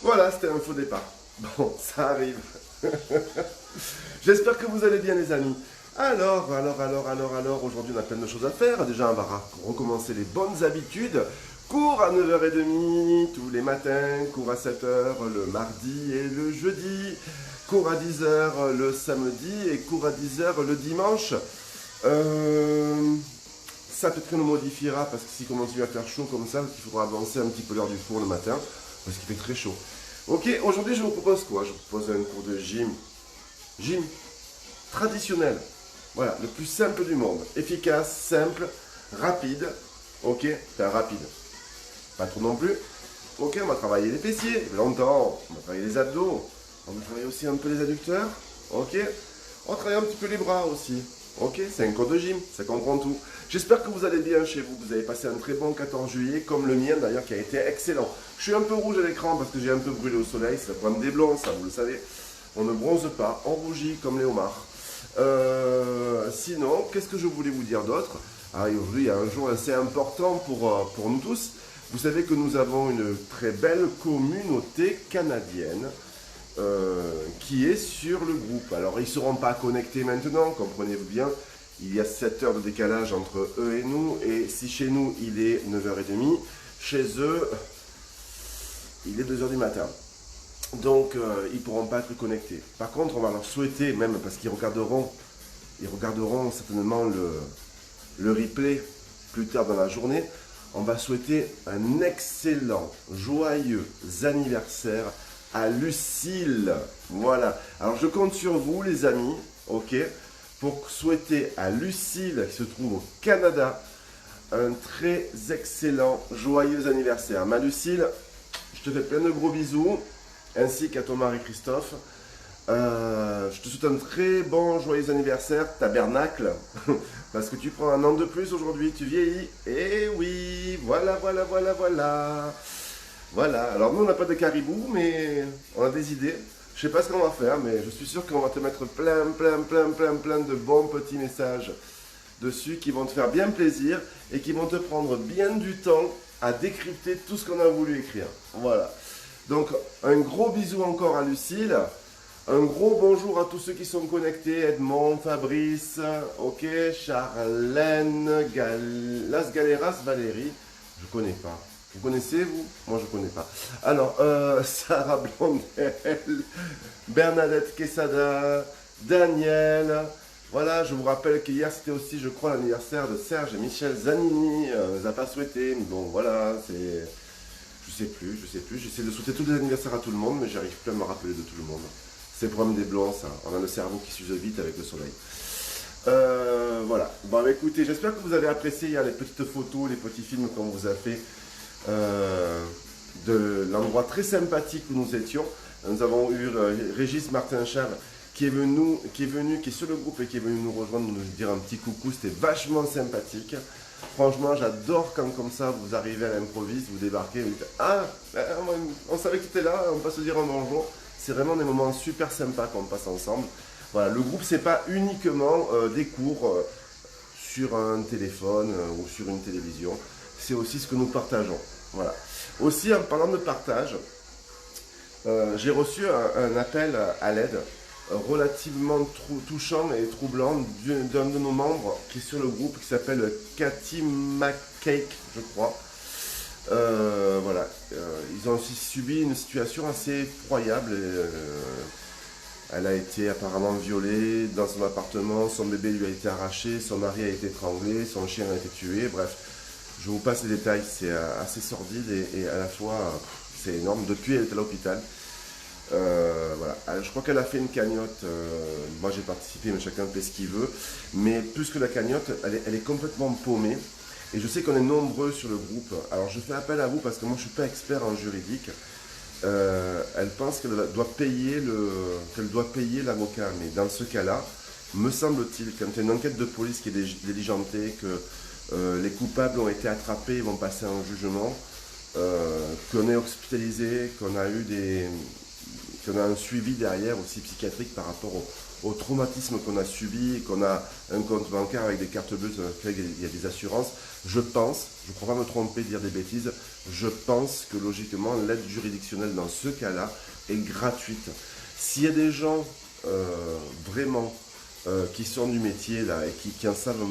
Voilà, c'était un faux départ. Bon, ça arrive. J'espère que vous allez bien les amis. Alors, aujourd'hui on a plein de choses à faire. Déjà on va recommencer les bonnes habitudes. Cours à 9h30 tous les matins, cours à 7h le mardi et le jeudi, cours à 10h le samedi et cours à 10h le dimanche. Ça peut-être qu'on le modifiera parce que s'il continue à faire chaud comme ça, il faudra avancer un petit peu l'heure du four le matin parce qu'il fait très chaud. Ok, aujourd'hui je vous propose quoi? Je vous propose un cours de gym. Gym traditionnel. Voilà, le plus simple du monde. Efficace, simple, rapide. Ok, enfin rapide. Pas trop non plus. Ok, on va travailler les fessiers, longtemps. On va travailler les abdos. On va travailler aussi un peu les adducteurs. Ok, on va travailler un petit peu les bras aussi. Ok, c'est un cours de gym, ça comprend tout. J'espère que vous allez bien chez vous, vous avez passé un très bon 14 juillet, comme le mien d'ailleurs, qui a été excellent. Je suis un peu rouge à l'écran parce que j'ai un peu brûlé au soleil, c'est le problème des blonds, ça vous le savez. On ne bronze pas, on rougit comme les homards. Sinon, qu'est-ce que je voulais vous dire d'autre? Aujourd'hui, il y a un jour assez important pour nous tous. Vous savez que nous avons une très belle communauté canadienne qui est sur le groupe. Alors, ils ne seront pas connectés maintenant, comprenez-vous bien. Il y a 7 heures de décalage entre eux et nous. Et si chez nous, il est 9h30, chez eux, il est 2h du matin. Donc, ils ne pourront pas être connectés. Par contre, on va leur souhaiter, même parce qu'ils regarderont certainement le replay plus tard dans la journée, on va souhaiter un excellent, joyeux anniversaire à Lucille. Voilà. Alors, je compte sur vous, les amis, ok, pour souhaiter à Lucille, qui se trouve au Canada, un très excellent, joyeux anniversaire. Ma Lucille, je te fais plein de gros bisous, ainsi qu'à ton mari Christophe. Je te souhaite un très bon, joyeux anniversaire, tabernacle, parce que tu prends un an de plus aujourd'hui, tu vieillis. Et oui, voilà. Voilà, alors nous on n'a pas de caribou, mais on a des idées. Je sais pas ce qu'on va faire, mais je suis sûr qu'on va te mettre plein de bons petits messages dessus qui vont te faire bien plaisir et qui vont te prendre bien du temps à décrypter tout ce qu'on a voulu écrire. Voilà. Donc un gros bisou encore à Lucille. Un gros bonjour à tous ceux qui sont connectés, Edmond, Fabrice, ok, Charlène, Las Galeras, Valérie, je connais pas. Vous connaissez vous? Moi je connais pas. Alors, Sarah Blondel, Bernadette Quesada, Daniel. Voilà, je vous rappelle qu'hier c'était aussi, je crois, l'anniversaire de Serge et Michel Zanini. On les a pas souhaité, mais bon, voilà, c'est. Je sais plus. J'essaie de souhaiter tous les anniversaires à tout le monde, mais j'arrive plus à me rappeler de tout le monde. C'est le problème des blancs, ça. On a le cerveau qui s'use vite avec le soleil. Voilà. Bon, bah, écoutez, j'espère que vous avez apprécié hier les petites photos, les petits films qu'on vous a fait de l'endroit très sympathique où nous étions. Nous avons eu Régis Martin-Chave qui est sur le groupe et qui est venu nous rejoindre, nous dire un petit coucou. C'était vachement sympathique. Franchement, j'adore quand comme ça vous arrivez à l'improviste, vous débarquez, vous dites ah, on savait que tu étais là, on va se dire un bonjour. C'est vraiment des moments super sympas qu'on passe ensemble. Voilà, le groupe, c'est pas uniquement des cours sur un téléphone ou sur une télévision. C'est aussi ce que nous partageons. Voilà. Aussi, en parlant de partage, j'ai reçu un appel à l'aide relativement touchant et troublant d'un de nos membres qui est sur le groupe qui s'appelle Cathy McCake, je crois. Voilà, ils ont aussi subi une situation assez effroyable. Elle a été apparemment violée dans son appartement, son bébé lui a été arraché, son mari a été étranglé, son chien a été tué, bref. Je vous passe les détails, c'est assez sordide et à la fois c'est énorme. Depuis, elle est à l'hôpital. Voilà. Je crois qu'elle a fait une cagnotte. Moi j'ai participé, mais chacun fait ce qu'il veut. Mais plus que la cagnotte, elle est complètement paumée. Et je sais qu'on est nombreux sur le groupe. Alors je fais appel à vous parce que moi je ne suis pas expert en juridique. Elle pense qu'elle doit payer l'avocat. Mais dans ce cas-là, me semble-t-il, quand il y a une enquête de police qui est diligentée, que les coupables ont été attrapés, ils vont passer un jugement, qu'on est hospitalisé, qu'on a eu qu'on a un suivi derrière aussi psychiatrique par rapport au traumatisme qu'on a subi, qu'on a un compte bancaire avec des cartes bleues, il y a des assurances. Je pense, je ne crois pas me tromper, dire des bêtises, je pense que logiquement l'aide juridictionnelle dans ce cas-là est gratuite. S'il y a des gens vraiment qui sont du métier là et qui en savent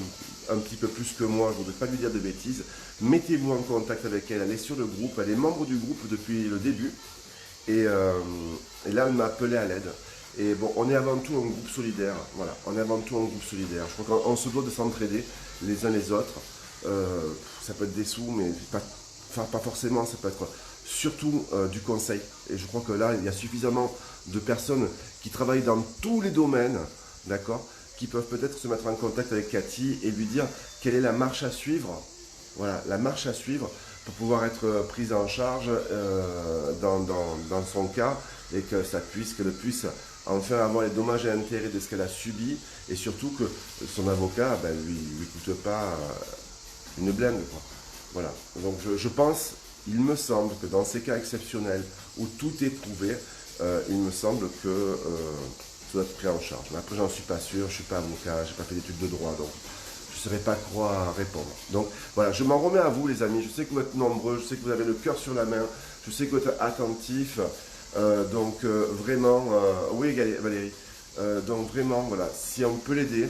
un petit peu plus que moi, je ne voudrais pas lui dire de bêtises, mettez-vous en contact avec elle, elle est sur le groupe, elle est membre du groupe depuis le début et là elle m'a appelé à l'aide. Et bon, on est avant tout un groupe solidaire, voilà, on est avant tout un groupe solidaire. Je crois qu'on se doit de s'entraider les uns les autres. Ça peut être des sous, mais pas forcément, ça peut être surtout du conseil. Et je crois que là, il y a suffisamment de personnes qui travaillent dans tous les domaines, d'accord, qui peuvent peut-être se mettre en contact avec Cathy et lui dire quelle est la marche à suivre. Voilà, la marche à suivre pour pouvoir être prise en charge dans son cas et qu'elle puisse enfin avoir les dommages et intérêts de ce qu'elle a subi et surtout que son avocat lui coûte pas une blinde, quoi. Voilà, donc je pense, il me semble que dans ces cas exceptionnels où tout est prouvé, il me semble que ça doit être pris en charge. Mais après, j'en suis pas sûr, je suis pas avocat, j'ai pas fait d'études de droit, donc je ne saurais pas quoi répondre. Donc voilà, je m'en remets à vous les amis, je sais que vous êtes nombreux, je sais que vous avez le cœur sur la main, je sais que vous êtes attentifs, donc vraiment, oui Valérie, donc vraiment, voilà, si on peut l'aider,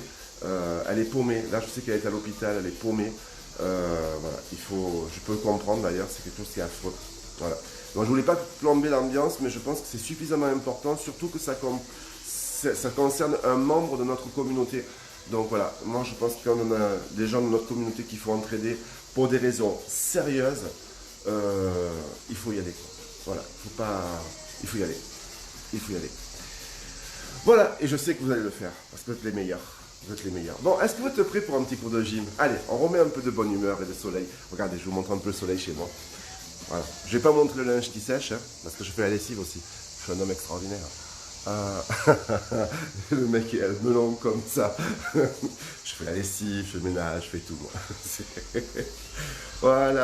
elle est paumée, là je sais qu'elle est à l'hôpital, elle est paumée, voilà, je peux comprendre d'ailleurs, c'est quelque chose qui est affreux, voilà. Donc je voulais pas plomber l'ambiance, mais je pense que c'est suffisamment important, surtout que ça concerne un membre de notre communauté. Donc voilà, moi je pense qu'on a des gens de notre communauté qu'il faut entraider pour des raisons sérieuses, il faut y aller, quoi. Voilà, il faut y aller, il faut y aller. Voilà, et je sais que vous allez le faire, parce que vous êtes les meilleurs. Vous êtes les meilleurs. Bon, est-ce que vous êtes prêts pour un petit cours de gym? Allez, on remet un peu de bonne humeur et de soleil. Regardez, je vous montre un peu le soleil chez moi. Voilà. Je ne vais pas montrer le linge qui sèche, hein, parce que je fais la lessive aussi. Je suis un homme extraordinaire. Le mec est le melon comme ça. Je fais la lessive, je ménage, je fais tout, moi. Voilà.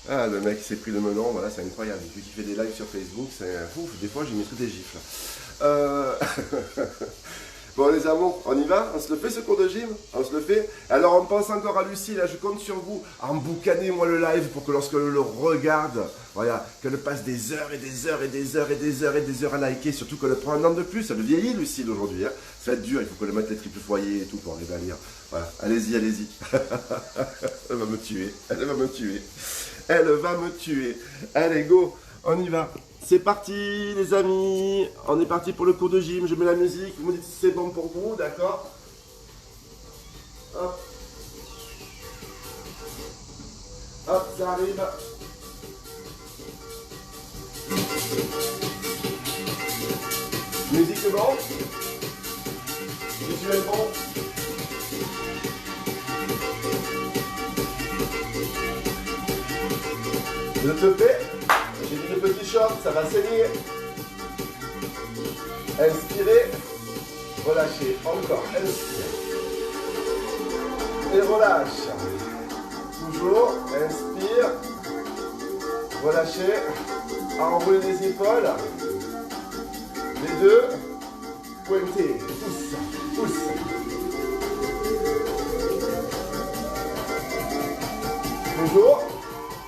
Ah, le mec s'est pris le melon, voilà, c'est incroyable. Depuis qu'il fait des lives sur Facebook, c'est ouf, des fois j'ai mis des gifles. Bon les amours, on y va? On se le fait ce cours de gym? On se le fait? Alors on pense encore à Lucie, là je compte sur vous. Emboucanez-moi le live pour que lorsque je le regarde, voilà, qu'elle passe des heures et des heures et des heures et des heures et des heures à liker, surtout qu'elle prend un an de plus, elle vieillit Lucie d'aujourd'hui, hein. Ça va être dur, il faut qu'elle mette les triples foyers et tout pour arriver à lire. Voilà, allez-y, allez-y. Elle va me tuer, elle va me tuer. Elle va me tuer. Allez, go, on y va. C'est parti, les amis. On est parti pour le cours de gym. Je mets la musique. Vous me dites si c'est bon pour vous, d'accord? Hop. Hop, ça arrive. Musique bon. Visuel bon. Vous êtes fait? J'ai mis le petit short, ça va saigner. Inspirez, relâchez, encore, inspirez. Et relâche. Toujours, inspire, relâchez, enroulez les épaules. Les deux, pointez, pousse. Toujours.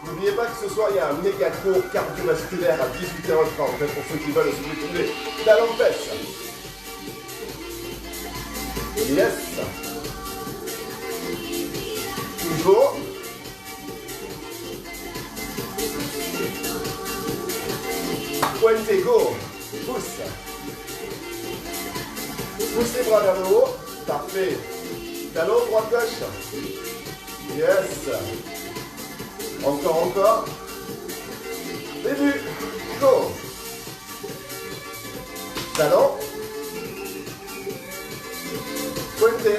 N'oubliez pas que ce soir, il y a un méga cours cardiovasculaire à 18h30 pour ceux qui veulent se découvrir. Talon fesse. Yes. Toujours. Pointez, go. Pousse. Pousse les bras vers le haut. Parfait. Talon droite gauche. Yes. Encore. Début. Go. Talon. Pointé.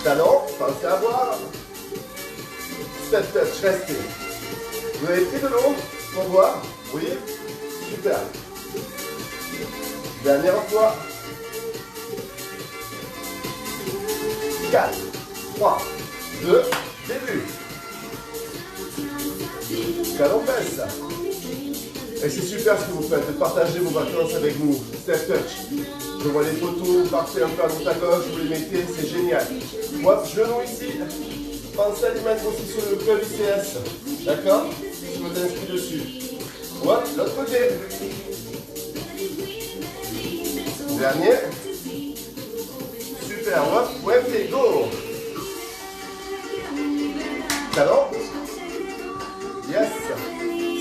Talon. Pensez à boire. Step touch. Restez. Vous avez pris de l'eau pour boire? Oui. Super. Dernière fois. 4, 3, 2, début. Talon fesse. Et c'est super ce que vous faites, de partager vos vacances avec nous. Step touch. Je vois les photos, vous partez un peu à droite à gauche, vous les mettez, c'est génial. Hop, genou ici. Pensez à les mettre aussi sur le club ICS. D'accord? Je me t'inscris dessus. Hop, l'autre côté. Dernier. Super, hop, puente, go. Talon. Yes.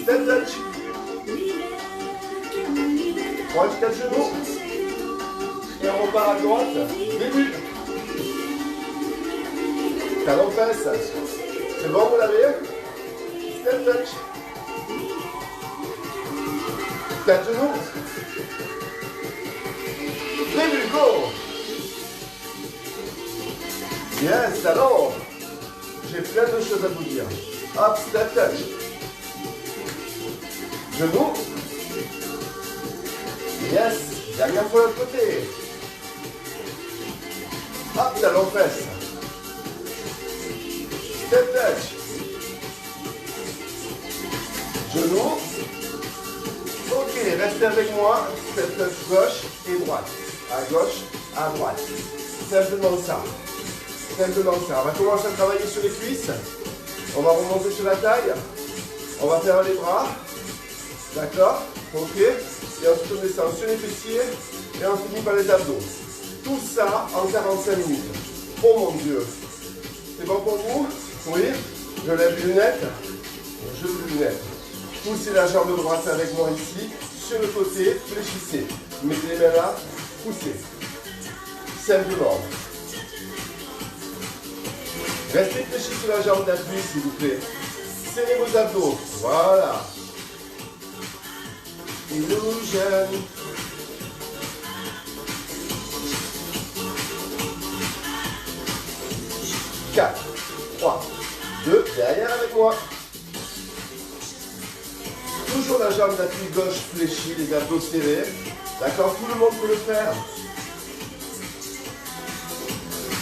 Step touch. 3 jusqu'à genoux. Et on repart à droite. Début. Talon fesse. C'est bon, vous l'avez? Step touch. 4 genoux. Début, go. Yes, talon. J'ai plein de choses à vous dire. Hop, step touch. Genou. Yes. Dernière fois de l'autre côté. Hop, talon fesse. Step touch. Genou. Ok, restez avec moi. Step touch gauche et droite. À gauche, à droite. Simplement ça. Simplement ça. On va commencer à travailler sur les cuisses. On va remonter sur la taille. On va faire les bras. D'accord? Ok. Et ensuite on descend sur les fessiers. Et on finit par les abdos. Tout ça en 45 minutes. Oh mon Dieu. C'est bon pour vous? Oui. Je lève les lunettes. Je lève les lunettes. Poussez la jambe droite avec moi ici. Sur le côté, fléchissez. Mettez les mains là. Poussez. Simplement. Restez fléchis sur la jambe d'appui, s'il vous plaît. Serrez vos abdos. Voilà. Illusion. Quatre, 3, 2, derrière avec moi. Toujours la jambe d'appui gauche fléchie, les abdos serrés. D'accord, tout le monde peut le faire.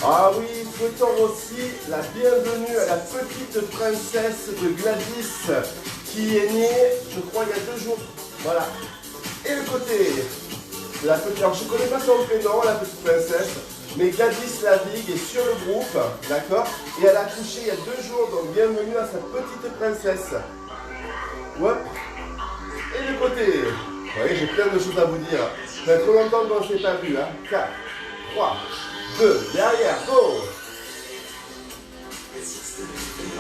Ah oui, souhaitons aussi la bienvenue à la petite princesse de Gladys qui est née, je crois, il y a 2 jours. Voilà. Et le côté. La petite, alors je ne connais pas son prénom, la petite princesse, mais Gladys Lavigue est sur le groupe, d'accord? Et elle a accouché il y a 2 jours, donc bienvenue à sa petite princesse. Ouais. Et le côté. Vous voyez, j'ai plein de choses à vous dire. Ça fait trop longtemps qu'on ne s'est pas vu. Hein. 4, 3, 2, derrière, go.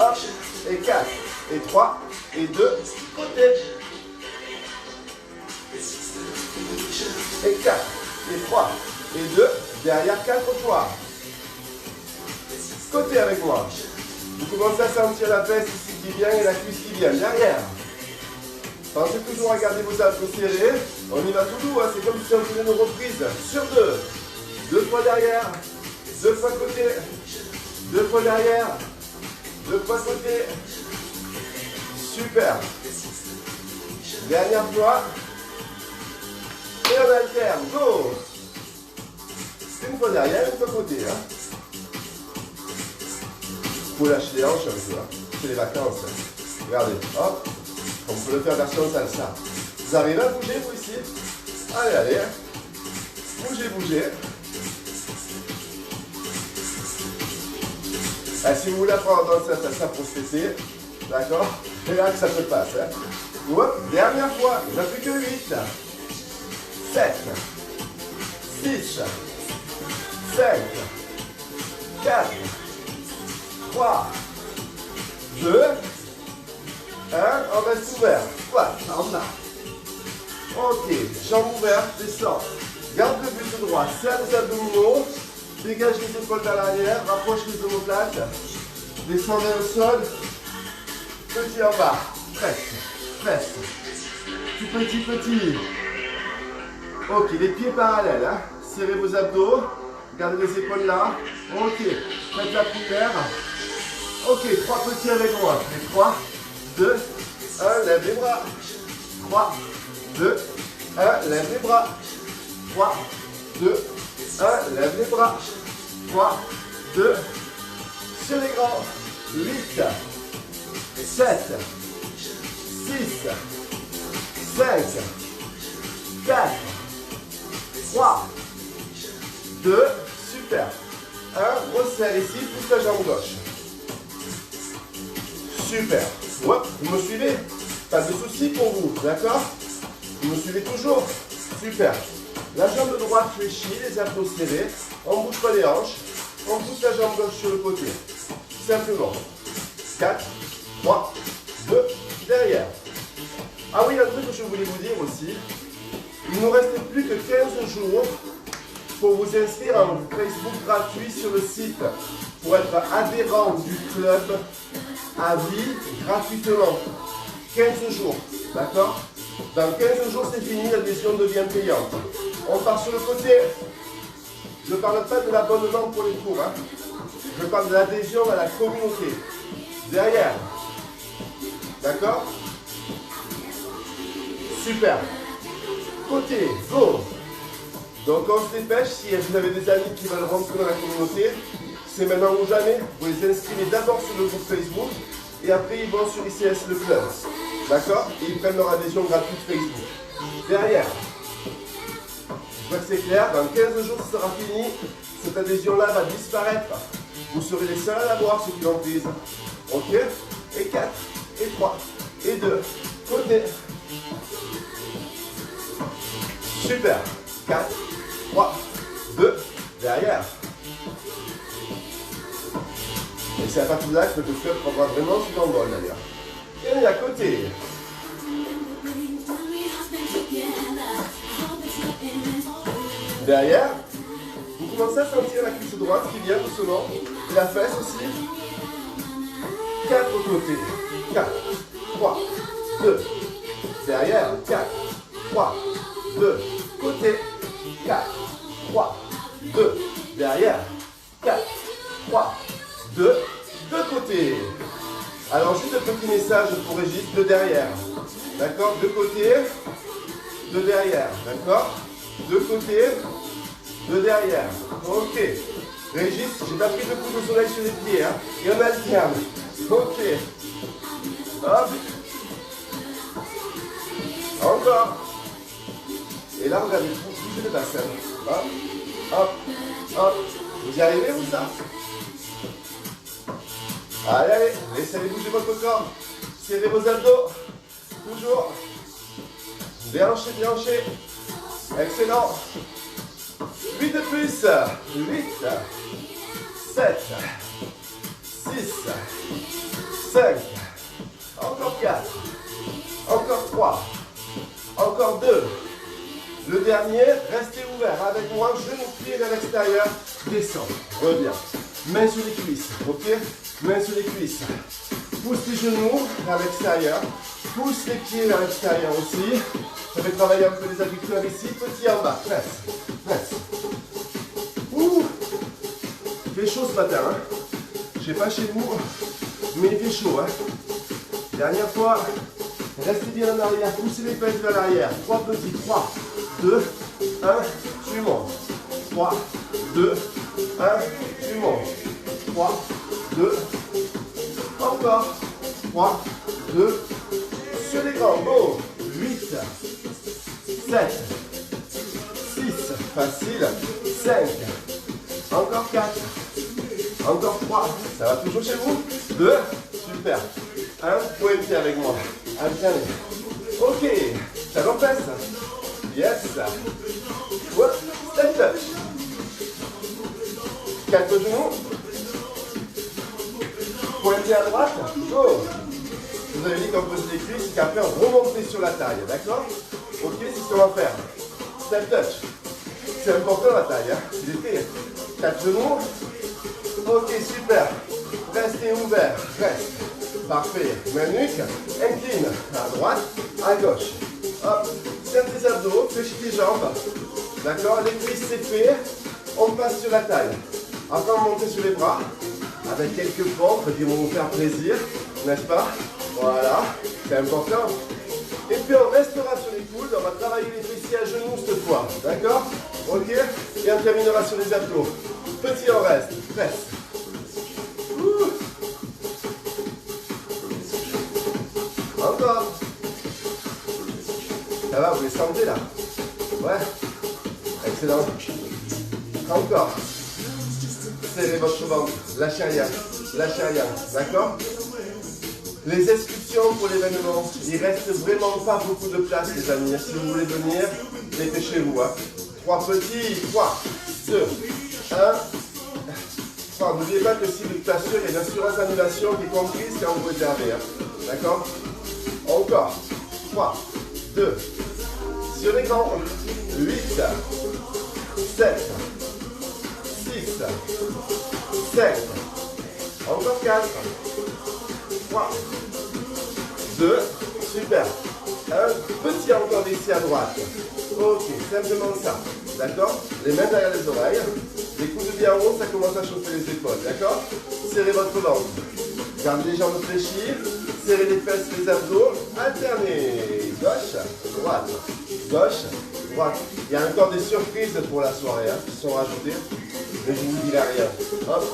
Hop, et 4, et 3, et 2, côté. Et 4, et 3, et 2, derrière 4 fois. Côté avec moi. Vous commencez à sentir la fesse ici qui vient et la cuisse qui vient. Derrière. Pensez toujours à garder vos abdos serrés. On y va tout doux, hein. C'est comme si on faisait une reprise. Sur 2. 2 fois derrière. 2 fois côté. 2 fois derrière. 2 fois côté. Super. Dernière fois. Et on alterne. Go. Une fois derrière, une fois côté. Hein. Faut lâcher les hanches un peu. Hein. C'est les vacances. Hein. Regardez. Hop. On peut le faire version salsa. Vous arrivez à bouger, vous, ici? Allez, allez. Bougez, bougez. Et si vous voulez apprendre à danser la salsa pour se fêter, d'accord? C'est là que ça se passe. Hein. Hop, dernière fois. Il n'y en a plus que 8. 7. 6. 5. 4. 3. 2. 1, on reste ouvert. Voilà, en bas. Ok, jambes ouvertes, descends. Garde le buste droit, serre les abdominaux. Dégage les épaules vers l'arrière, rapproche les omoplates. Descendez au sol. Petit en bas. Presse, presse. Tout petit, petit. Ok, les pieds parallèles. Hein. Serrez vos abdos. Gardez les épaules là. Ok, faites la prière. Ok, 3 petits avec moi. Et 3. 2, 1, lève les bras. 3, 2, 1, lève les bras. 3, 2, 1, lève les bras. 3, 2, sur les grands. 8, 7, 6, 5, 4, 3, 2, super. 1, resserre ici, pousse la jambe gauche. Super. Hop, vous me suivez? Pas de soucis pour vous, d'accord? Vous me suivez toujours? Super. La jambe droite fléchie, les abdos serrés. On ne bouge pas les hanches. On pousse la jambe gauche sur le côté. Simplement. 4, 3, 2, derrière. Ah oui, un truc que je voulais vous dire aussi. Il ne nous reste plus que 15 jours pour vous inscrire en Facebook gratuit sur le site. Pour être adhérent du club à vie gratuitement. 15 jours, d'accord? Dans 15 jours, c'est fini, l'adhésion devient payante. On part sur le côté. Je ne parle pas de l'abonnement pour les cours. Hein. Je parle de l'adhésion à la communauté. Derrière. D'accord? Super. Côté, go. Donc on se dépêche. Si vous avez des amis qui veulent rentrer dans la communauté, c'est maintenant ou jamais. Vous les inscrivez d'abord sur le groupe Facebook et après ils vont sur ICS le club. D'accord? Et ils prennent leur adhésion gratuite Facebook. Derrière. Je vois que c'est clair. Dans 15 jours, ce sera fini. Cette adhésion-là va disparaître. Vous serez les seuls à l'avoir, ceux qui l'ont prise. Ok? Et 4, et 3, et 2. Côté. Super. 4, 3, 2. Derrière. Et c'est à partir de là que le club prendra vraiment du l'envol d'ailleurs. Et à côté. Derrière, vous commencez à sentir la cuisse droite qui vient doucement. Et la fesse aussi. 4 côtés. 4, 3, 2. Derrière, 4, 3, 2. Côté. 4, 3, 2. Derrière. 4, 3, 2. De côté. Alors juste un petit message pour Régis, de derrière. D'accord? De côté, de derrière. D'accord? De côté, de derrière. Ok. Régis, j'ai pas pris de coup de soleil sur les pieds. Hein? Et on alterne. Ok. Hop. Encore. Et là, regardez, bougez le bassin. Hop. Hop. Hop. Vous y arrivez, vous, ça? Allez, allez, laissez bouger votre corps. Serrez vos abdos. Toujours. Déhanchez, déhanchez. Excellent. 8 de plus. 8, 7, 6, 5. Encore 4. Encore 3. Encore 2. Le dernier, restez ouvert. Avec moi, genou pied vers l'extérieur. Descends. Reviens. Main sur les cuisses. Ok? Main sur les cuisses. Pousse les genoux vers l'extérieur. Pousse les pieds vers l'extérieur aussi. Ça fait travailler un peu les adducteurs ici. Petit en bas. Presse. Presse. Ouh. Il fait chaud ce matin. Hein. Je ne sais pas chez vous, mais il fait chaud. Hein. Dernière fois. Restez bien en arrière. Poussez les fesses vers l'arrière. 3 petits. 3, 2, 1. Tu montes. 3, 2, 1. Tu montes. 3, 2. Encore. 3, 2. Sur les grands. Go. 8, 7, 6. Facile. 5. Encore 4. Encore 3. Ça va toujours chez vous? 2. Super. 1. Pointez avec moi. Alternez. Ok. Talon fesse. Yes. Hop. Step touch. 4 genoux. Pointez à droite. Go. Je vous avais dit qu'on pose les cuisses et qu'après on remonte sur la taille. D'accord? Ok, c'est ce qu'on va faire. Step touch. C'est important la taille. Hein. Il était 4 genoux. Ok, super. Restez ouvert. Reste. Parfait. Main nuque. Incline. À droite. À gauche. Hop. Serre tes abdos. Fléchis tes jambes. D'accord? Les cuisses c'est fait. On passe sur la taille. Après on monte sur les bras. Avec quelques pompes qui vont vous faire plaisir. N'est-ce pas? Voilà. C'est important. Et puis on restera sur les coudes. On va travailler les fessiers à genoux cette fois. D'accord? Ok? Et on terminera sur les abdos. Petit on reste. Presse. Ouh. Encore. Ça va, vous les sentez là? Ouais. Excellent. Encore. Serrez votre ventre. Lâchez rien. Lâchez rien. D'accord? Les inscriptions pour l'événement, il reste vraiment pas beaucoup de place, les amis. Si vous voulez venir, dépêchez-vous. Hein. 3 petits. 3, 2, 1. Enfin, n'oubliez pas que si vous êtes pas sûr, il y a une assurance d'annulation qui est comprise quand vous réservez. Hein. D'accord? Encore. 3, 2. Sur l'écran. 8, 7, 6, 7. Encore 4. 3, 2, super. Un petit encore ici à droite. Ok, simplement ça. D'accord? Les mains derrière les oreilles. Les coudes bien hauts, ça commence à chauffer les épaules. D'accord? Serrez votre ventre. Gardez les jambes fléchies. Serrez les fesses, les abdos. Alternez. Gauche, droite. Gauche, droite. Il y a encore des surprises pour la soirée hein, qui sont rajoutées. Mais je ne vous dirai rien. Hop.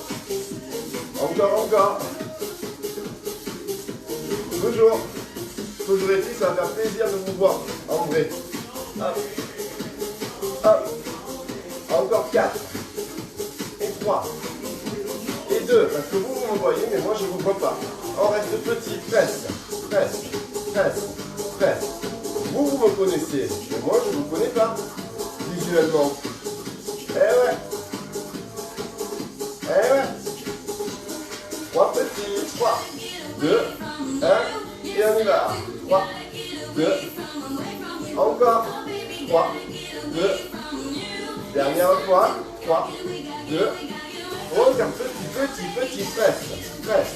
Encore. Toujours est-il, ça va faire plaisir de vous voir en vrai. Hop. Hop. Encore 4. Et 3. Et 2. Parce que vous me voyez, mais moi je ne vous vois pas. On reste petit. Presse. Vous me connaissez, mais moi je ne vous connais pas. Visuellement. Eh ouais. 3 petits. 3, 2, 1. Et on y va. 3, 2. Encore. 3, 2. Dernière fois. 3, 2. Regarde, petit. Presse.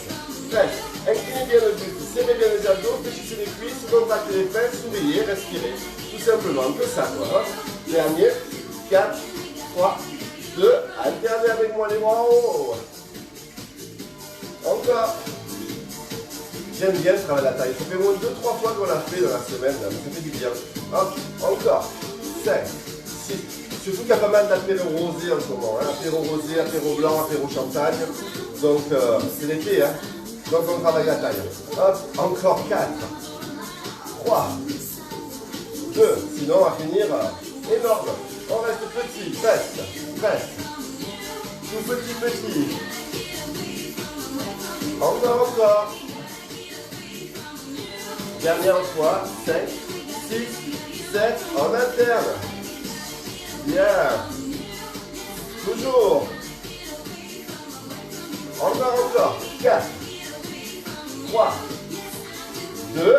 Inclinez bien le buste. Serrez bien les abdos. Fléchissez les cuisses. Contractez les fesses. Souriez. Respirez. Tout simplement. Que ça, quoi. Dernier. 4, 3, 2. Alternez avec moi les bras en haut. Encore. J'aime bien le travail de la taille. Ça fait au moins 2-3 fois qu'on l'a fait dans la semaine. Là. Ça fait du bien. Hop. Encore. 5, 6. Surtout qu'il y a pas mal d'apéros rosés en ce moment. Hein. Apéro rosé, apéro blanc, apéro champagne. Donc c'est l'été. Hein. Donc on travaille la taille. Hop. Encore 4, 3, 2. Sinon on va finir énorme. On reste petit. Presse. Tout petit. Encore. Dernière fois, 5, 6, 7, en interne. Bien. Toujours. Encore. 4, 3, 2.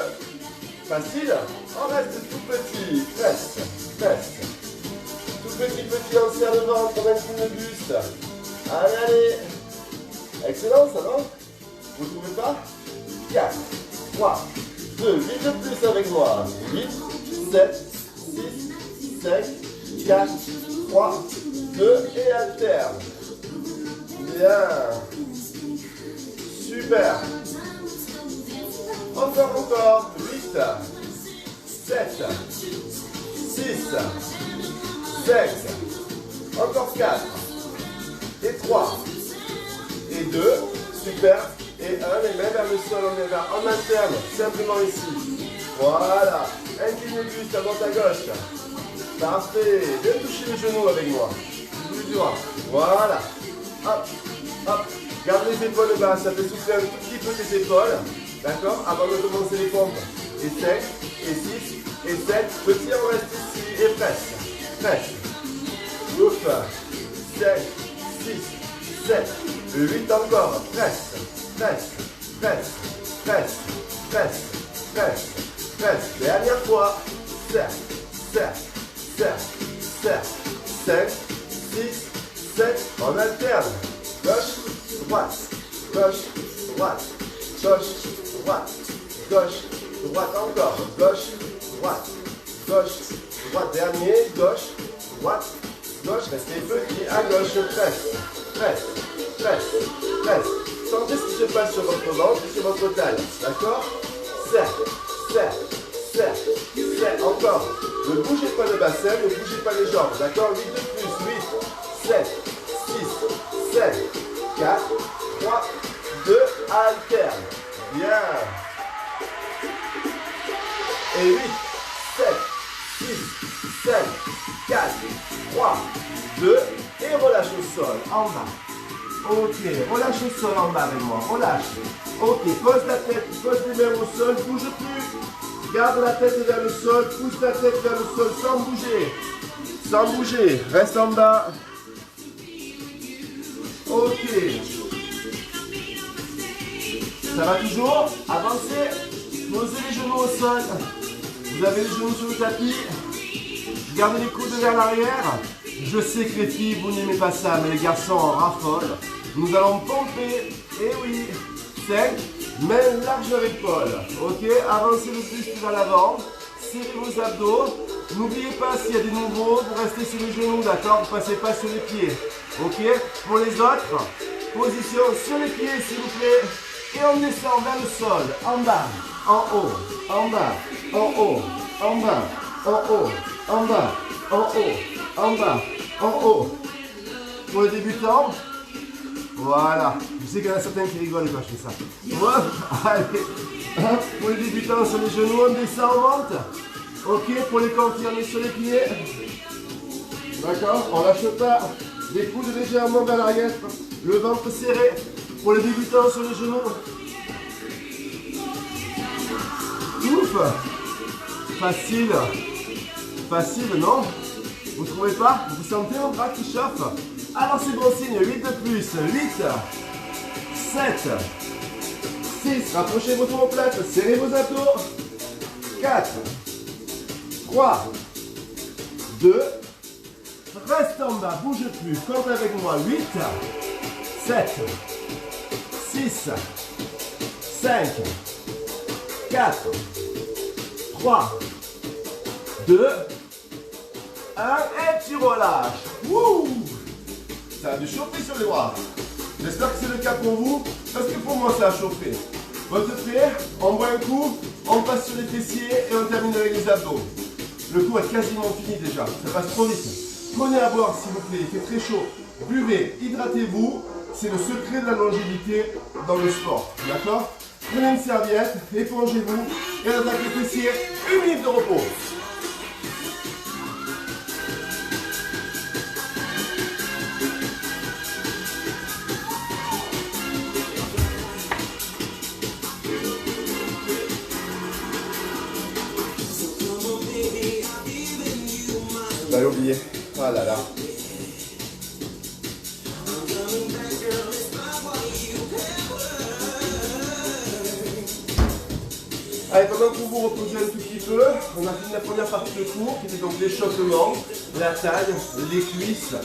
Facile. On reste tout petit. Presse. Tout petit, on serre le ventre, on incline le buste. Allez. Excellent, ça non? Vous ne trouvez pas? 4, 3, 2, 8 de plus avec moi. 8, 7, 6, 5, 4, 3, 2 et alterne. Bien. Super. Encore. 8, 7, 6, 5, encore 4, et 3, et 2, super. Et 1, les mains vers le sol, on est là, en interne, simplement ici. Voilà. Incline le buste à droite à gauche. Parfait. Viens toucher les genoux avec moi. Plus dur. Voilà. Hop. Garde les épaules basses, ça fait souffler un tout petit peu tes épaules. D'accord? Avant de commencer les pompes. Et 5, et 6, et 7. Petit, on reste ici. Et presse. Ouf. 5, 6, 7, 8 encore. Presse. Dernière fois. Serre. 5, 6, 7. On alterne. Gauche, droite. Gauche, droite encore. Gauche, droite. Dernier. Gauche, droite. Restez petit. À gauche. Presse. Sentez ce qui se passe sur votre ventre et sur votre taille. D'accord? Serre. Encore. Ne bougez pas le bassin, ne bougez pas les jambes. D'accord? 8 de plus. 8, 7, 6, 5, 4, 3, 2, alterne. Bien. Et 8, 7, sol, en bas. Ok, relâche le sol en bas avec moi, relâche. Ok, pose la tête, pose les mains au sol, bouge plus. Garde la tête vers le sol, pousse la tête vers le sol sans bouger. Sans bouger, reste en bas. Ok. Ça va toujours? Avancez. Posez les genoux au sol. Vous avez les genoux sur le tapis. Gardez les coudes vers l'arrière. Je sais que les filles, vous n'aimez pas ça, mais les garçons en raffolent. Nous allons pomper. Et oui. 5. Main large vers l'épaule. Ok. Avancez le buste vers l'avant. Serrez vos abdos. N'oubliez pas, s'il y a des nouveaux, vous restez sur les genoux, d'accord? Vous ne passez pas sur les pieds. Ok? Pour les autres, position sur les pieds, s'il vous plaît. Et on descend vers le sol. En bas, en haut, en bas, en haut, en bas, en haut, en bas, en haut, en bas, en haut. Pour les débutants, voilà. Je sais qu'il y en a certains qui rigolent quand je fais ça. Voilà. Allez. Pour les débutants sur les genoux, on descend, on monte. Ok, pour les confirmer sur les pieds. D'accord, on ne lâche pas. Les coudes légèrement vers l'arrière. Le ventre serré. Pour les débutants sur les genoux. Ouf. Facile. Facile, non? Vous ne trouvez pas? Vous sentez mon bras qui chauffe? Alors c'est bon signe. 8 de plus. 8. 7. 6. Rapprochez votre omoplate. Serrez vos abdos. 4. 3. 2. Reste en bas. Bouge plus. Compte avec moi. 8. 7. 6. 5. 4. 3. 2. 1. Et tu relâches. Wouh! Ça a dû chauffer sur les bras. J'espère que c'est le cas pour vous. Parce que pour moi, ça a chauffé. Vous êtes prêts? On boit un coup. On passe sur les fessiers et on termine avec les abdos. Le cours est quasiment fini déjà. Ça passe trop vite. Prenez à boire s'il vous plaît. Il fait très chaud. Buvez. Hydratez-vous. C'est le secret de la longévité dans le sport. D'accord? Prenez une serviette. Épongez-vous. Et on attaque les fessiers. 1 minute de repos. J'avais oublié. Ah là là. Allez, pendant que vous vous reposez un tout petit peu, on a fini la première partie de cours qui était donc l'échauffement, la taille, les cuisses,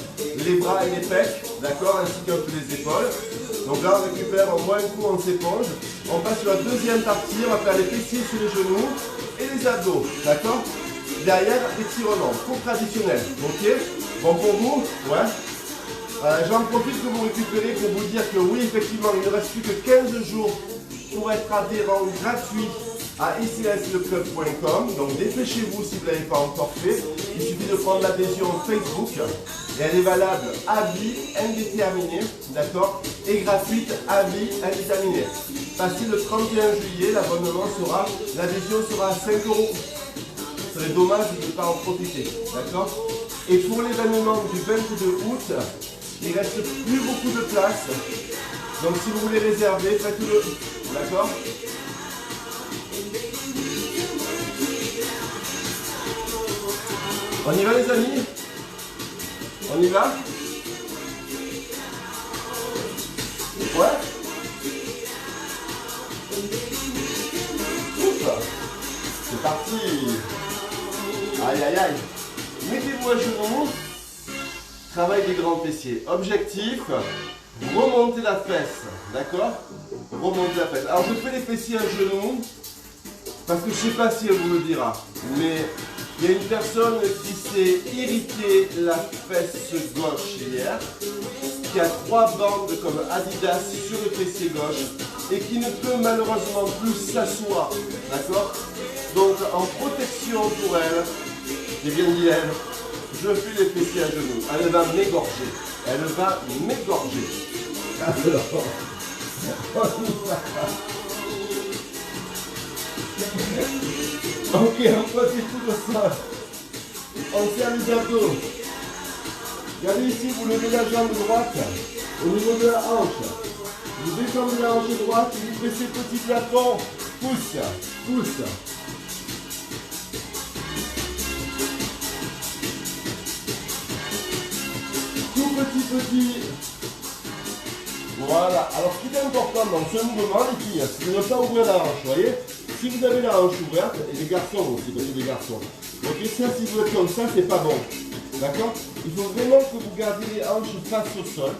les bras et les pecs, d'accord, ainsi qu'un peu les épaules. Donc là on récupère, on boit un coup, on s'éponge. On passe sur la deuxième partie, on va faire les fessiers sur les genoux et les abdos, d'accord? Derrière, étirement, cours traditionnel, ok? Bon pour vous? Ouais. J'en profite que vous récupérez pour vous dire que oui, effectivement, il ne reste plus que 15 jours pour être adhérent gratuit à iclsleclub.com. Donc dépêchez-vous si vous ne l'avez pas encore fait. Il suffit de prendre l'adhésion Facebook et elle est valable à vie indéterminé, d'accord? Et gratuite à vie indéterminé. Passé le 31 juillet, l'adhésion sera à 5 €. Ce serait dommage de ne pas en profiter, d'accord? Et pour l'événement du 22 août, il ne reste plus beaucoup de place. Donc si vous voulez réserver, faites-le, d'accord? On y va les amis? On y va? Ouais? Ouf! C'est parti! Aïe aïe aïe! Mettez-vous à genoux. Travail des grands fessiers. Objectif, remonter la fesse. D'accord? Remonter la fesse. Alors je fais les fessiers à genoux parce que je ne sais pas si elle vous le dira, mais il y a une personne qui s'est irrité la fesse gauche hier, qui a 3 bandes comme Adidas sur le fessier gauche et qui ne peut malheureusement plus s'asseoir. D'accord? Donc en protection pour elle, j'ai bien dit elle, je fais les fessiers à genoux. Elle va m'égorger. Elle va m'égorger. Alors, on y va. Ok, on pose les coudes au sol. On serre les abdos. Regardez ici, vous levez la jambe droite au niveau de la hanche. Vous descendez la hanche droite, vous pressez petit plafond, pousse, pousse. Tout petit. Voilà. Alors ce qui est important dans ce mouvement, les filles, c'est de ne pas ouvrir la hanche, vous voyez. Si vous avez la hanche ouverte, et les garçons aussi, parce que les garçons. Ok, ça, si vous êtes comme ça, c'est pas bon. D'accord? Il faut vraiment que vous gardiez les hanches face au sol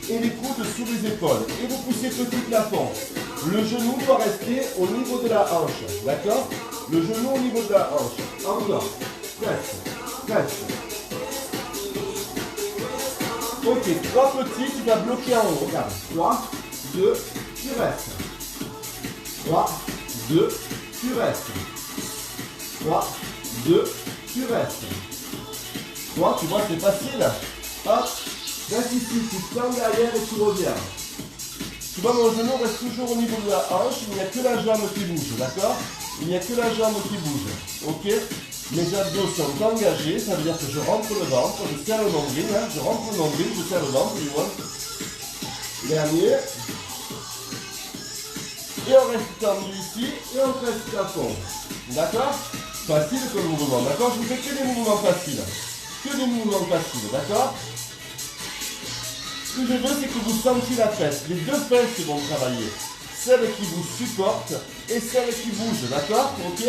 et les coudes sous les épaules. Et vous poussez petit plafond. Le genou doit rester au niveau de la hanche. D'accord? Le genou au niveau de la hanche. Encore. Presse. Ok, 3 petits, tu vas bloquer en haut. Regarde. 3, 2, tu restes. 3, 2, tu restes. 3, 2, tu restes. 3, tu vois, c'est facile. Hop, reste ici, tu tends derrière et tu reviens. Tu vois, mon genou reste toujours au niveau de la hanche, il n'y a que la jambe qui bouge, d'accord? Il n'y a que la jambe qui bouge, ok? Mes abdos sont engagés, ça veut dire que je rentre le ventre, je serre le nombril, hein, je rentre le nombril, je serre le ventre, tu vois. Dernier. Et on reste tendu ici, et on reste à fond. D'accord? Facile comme mouvement, d'accord? Je vous fais que des mouvements faciles. Que des mouvements faciles, d'accord? Ce que je veux, c'est que vous sentiez la fesse. Les deux fesses vont travailler. Celle qui vous supporte et celle qui bouge, d'accord? Ok?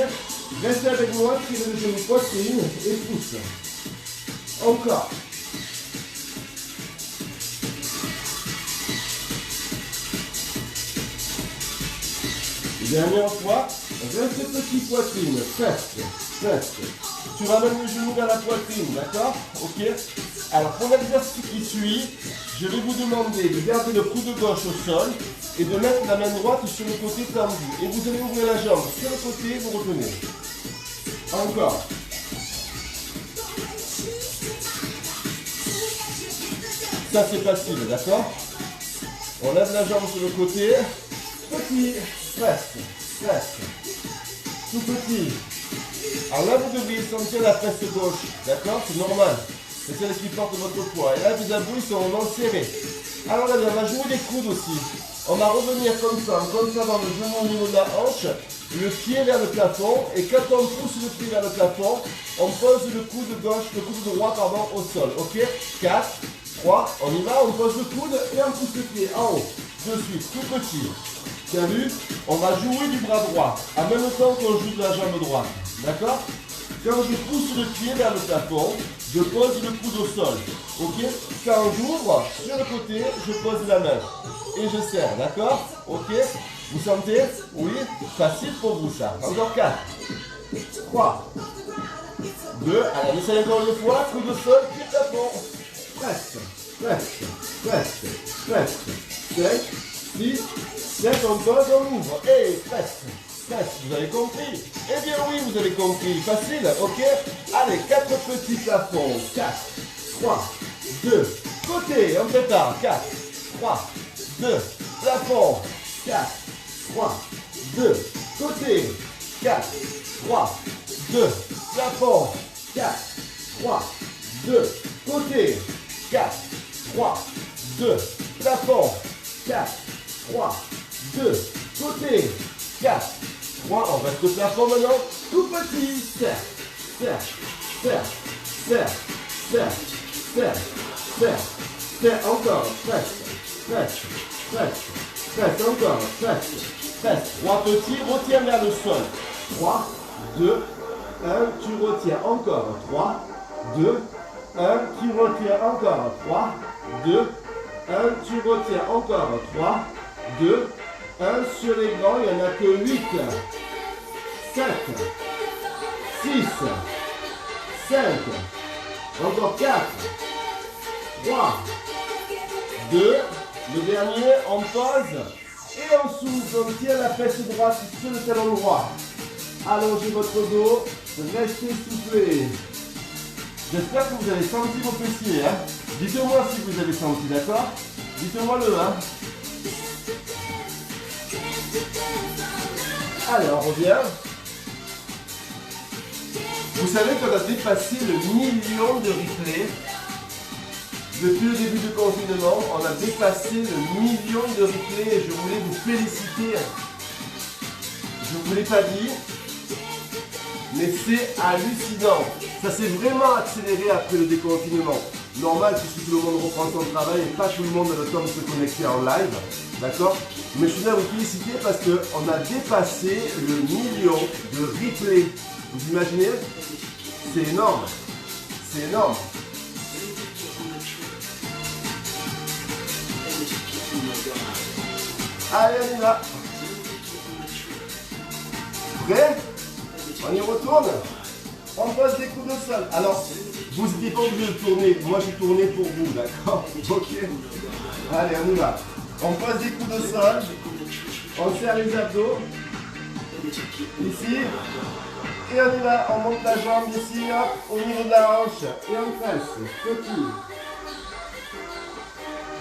Restez avec moi, tirez le genou poitrine et pousse. Encore. Dernière fois, reste petit poitrine, fesse. Tu ramènes le genou vers la poitrine, d'accord? Ok? Alors pour l'exercice qui suit, je vais vous demander de garder le coude gauche au sol et de mettre la main droite sur le côté tendu. Et vous allez ouvrir la jambe sur le côté, vous retenez. Encore. Ça c'est facile, d'accord? On lève la jambe sur le côté. Petit, presse. Tout petit. Alors là, vous devriez sentir la fesse gauche, d'accord? C'est normal. C'est celle qui porte votre poids. Et là, vos abdos, ils sont vraiment serrés. Alors là, on va jouer les coudes aussi. On va revenir comme ça dans le genou au niveau de la hanche, le pied vers le plafond. Et quand on pousse le pied vers le plafond, on pose le coude droit, au sol. Ok? 4, 3, on y va, on pose le coude et on pousse le pied en haut. De suite, tout petit. Tu as vu? On va jouer du bras droit, en même temps qu'on joue de la jambe droite. D'accord? Quand je pousse le pied vers le plafond, je pose le coude au sol. Ok? Quand j'ouvre sur le côté, je pose la main. Et je serre, d'accord? Ok? Vous sentez? Oui? Facile pour vous ça. Encore 4. 3. 2. Allez, on essaye encore une fois. Coude au sol, pied plafond. Presque. 5, 6, 7, on pose, on ouvre. Et presque, vous avez compris? Eh bien oui, vous avez compris. Facile, ok? Allez, 4 petits plafonds. 4, 3, 2, côté, on prépare. 4, 3, 2, plafond. 4, 3, 2, côté. 4, 3, 2, plafond. 4, 3, 2, côté. 4, 3, 2, plafond. 4, 3, 2, côté. 4, 3, on reste au plafond maintenant. Tout petit, serre, encore, presse, encore, presse. 3 petits, retiens vers le sol. 3, 2, 1, tu retiens encore. 3, 2, 1, tu retiens encore. 3, 2, 1, tu retiens encore. 3, 2, 1 sur les grands, il n'y en a que 8. 7, 6, 5, encore 4, 3, 2, le dernier, on pose et on souffle, on tient la fesse droite sur le talon droit. Allongez votre dos, restez soufflé. J'espère que vous avez senti vos fessiers. Hein. Dites-moi si vous avez senti, d'accord? Dites-moi le 1. Allez, on revient. Vous savez qu'on a dépassé le 1 000 000 de replays Depuis le début du confinement, on a dépassé le million de replays et je voulais vous féliciter. Je ne vous l'ai pas dit, mais c'est hallucinant. Ça s'est vraiment accéléré après le déconfinement. Normal puisque tout le monde reprend son travail et pas tout le monde a le temps de se connecter en live. D'accord? Mais je suis là à vous féliciter parce qu'on a dépassé le million de replays. Vous imaginez? C'est énorme. C'est énorme. Allez, on y va. Prêt? On y retourne? On pose des coups de sol. Alors, vous n'étiez pas obligé de tourner. Moi, j'ai tourné pour vous, d'accord? Ok. Allez, on y va. On pose des coups de sol. On serre les abdos. Ici. Et on y va. On monte la jambe ici, hop, au niveau de la hanche. Et on presse. Petit.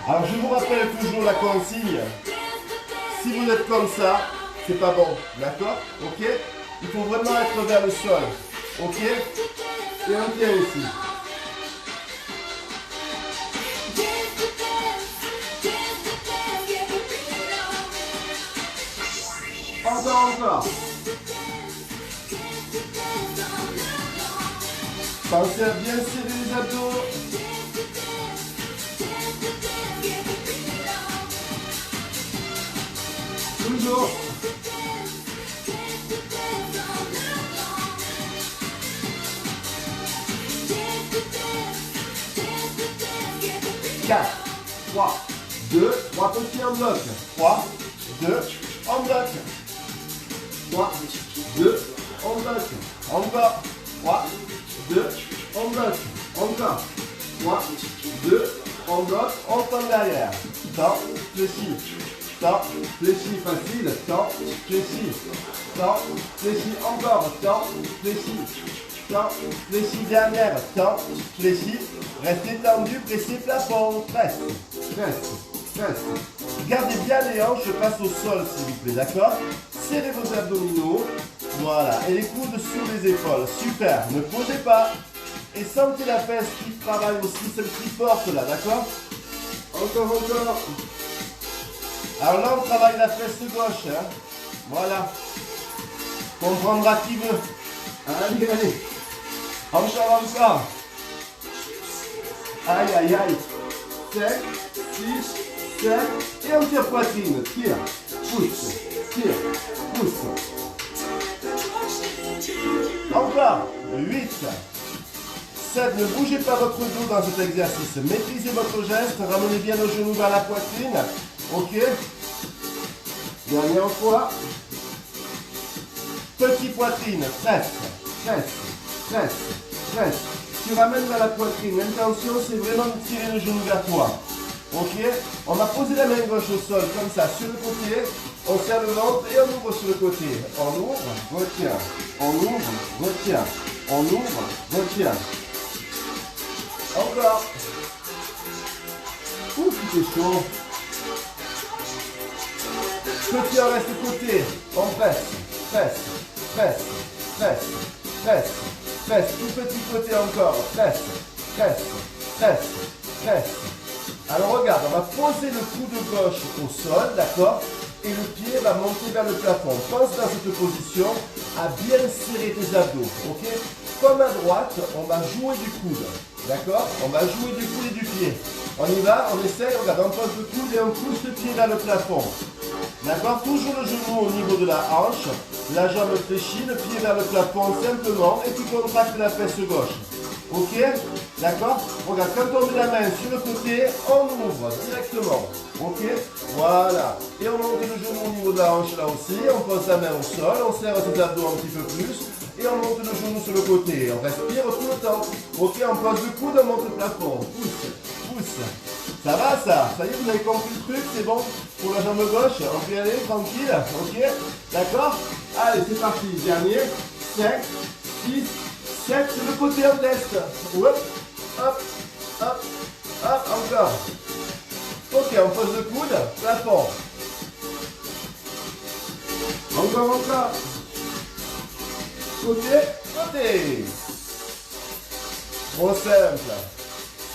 Alors, je vous rappelle toujours la consigne. Si vous êtes comme ça, c'est pas bon. D'accord? Ok? Il faut vraiment être vers le sol. Ok? Et on tient ici. Encore. Pensez à bien serrer les abdos. Toujours. Quatre, 3, 2, 3 petits en bloc. 3, 2, en bloc. 3, 2, en bloc. Encore. 3, 2, en bloc. Encore. 3, 2, en bloc. On tombe derrière. Temps, fléchi. Temps, fléchi, facile. Temps, fléchi. Temps, fléchi. Encore. Temps, fléchi. Temps, fléchi dernière. Temps, fléchi. Restez tendu, pressez plafond. Presse. Presse. Presse. Gardez bien les hanches, je passe au sol s'il vous plaît, d'accord? Serrez vos abdominaux. Voilà. Et les coudes sur les épaules. Super. Ne posez pas. Et sentez la fesse qui travaille aussi, celle qui porte là, d'accord? Encore. Alors là, on travaille la fesse gauche. Hein. Voilà. Comprendra qui veut. Allez. Encore. Aïe. 7, 6, 7. Et on tire poitrine. Tire. Pousse. Tire. Pousse. Encore. 8. 7. Ne bougez pas votre dos dans cet exercice. Maîtrisez votre geste. Ramenez bien le genou vers la poitrine. Ok. Dernière fois. Petit poitrine. Presse. Tu ramènes vers la poitrine. L'intention, c'est vraiment de tirer le genou vers toi. Ok. On va poser la main gauche au sol, comme ça, sur le côté. On serre le ventre et on ouvre sur le côté. On ouvre, retient. On ouvre, retient. On ouvre, retient. Encore. Ouh, c'est chaud. Petit, on reste côté. On presse. Tout petit côté encore. Presse. Alors regarde, on va poser le coude gauche au sol, d'accord? Et le pied va monter vers le plafond. Pense dans cette position à bien serrer tes abdos, ok? Comme à droite, on va jouer du coude, d'accord? On va jouer du coude et du pied. On y va, on essaye, regarde, on pose le coude et on pousse le pied vers le plafond. D'accord? Toujours le genou au niveau de la hanche, la jambe fléchie, le pied vers le plafond simplement et tu contractes la fesse gauche. Ok? D'accord? Regarde, quand on met la main sur le côté, on ouvre directement. Ok? Voilà. Et on monte le genou au niveau de la hanche là aussi. On pose la main au sol, on serre ses abdos un petit peu plus. Et on monte le genou sur le côté. On respire tout le temps. Ok? On pose le coude, on monte le plafond. Pousse. Ça va ça? Ça y est, vous avez compris le truc? C'est bon? Pour la jambe gauche, on peut y aller tranquille. Ok? D'accord? Allez, c'est parti. Dernier. 5, 6, 7, sur le côté en test. Hop, encore. Ok, on pose le coude, plafond. Encore. Côté. Trop simple.